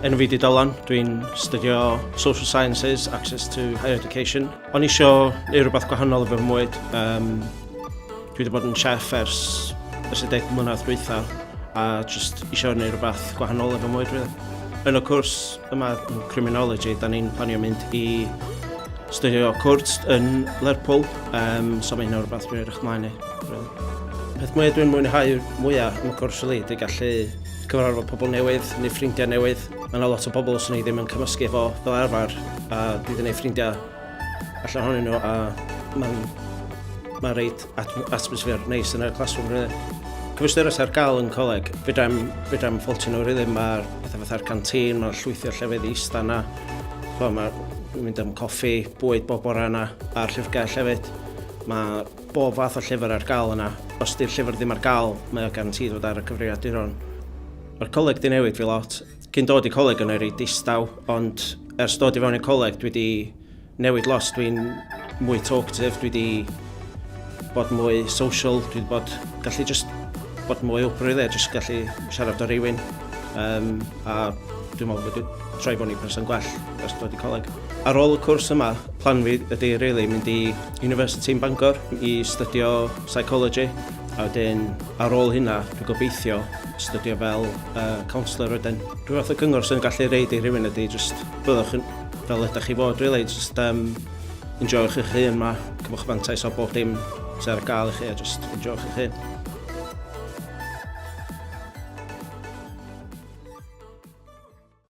Enw fi 'di Dylan, dwi'n studio Social Sciences, Access to Higher Education. O'n i isio neud rhywbeth gwahanol efo fy mwyd. Dwi wedi bod yn chef ers y 10 mlynedd dwytha a jyst isio neud rhywbeth gwahanol efo mwyd. Yn y cwrs yma yn Criminology, da ni'n planio mynd i studio cwrs yn Lerpwl, so mae hynny'n rhywbeth dwi'n edrych ymlaen i. Peth mwyaf dwi'n mwynhau mwyaf yn y cwrs ydy gallu cyfarfod pobl newydd, neu ffrindiau newydd. Mae yna lot o bobl sy'n ni ddim yn cymysgu efo fel arfer, a dwi wedi gwneud ffrindiau allan ohonyn nhw, a mae'n reid atmosffer neis yn y classroom. Cyfystyrs ar gael yn coleg, fydram ffoltio nhw rili, mae'r pethau fatha'r canteen, mae'r llwythio llefydd i ista yna. Dwi'n mynd am coffi, bwyd bob bore yna, a'r llyfrgell hefyd. Mae bob fath o llyfr ar gael yna. Os di'r llyfr ddim ar gael, mae o garantid fod ar y cyfrifiaduron. Mae'r coleg di newid fi lot. Cyn dod i coleg yn ei distaw, ond ers dod i fewn i'r coleg dwi wedi newid lot. Dwi'n mwy talkative, dwi wedi bod mwy social, dwi wedi gallu just bod mwy open rili, just gallu siarad o rywun. A dwi'n meddwl bod dwi'n troi fo'n i person gwell ers dod i coleg. Ar ôl y cwrs yma, plan fi ydy rili mynd i University yn Bangor i studio psychology. A wedyn, ar ôl hynna, dwi'n gobeithio studio fel counsellor wedyn. Rhyw fath o gyngor sy'n gallu reid i rhywun ydy, just byddwch fel ydych chi fod, really. Just enjoywch eich hun yma, cyfwch fantais o bob dim sy'n ar gael i chi, a just enjoywch eich hun.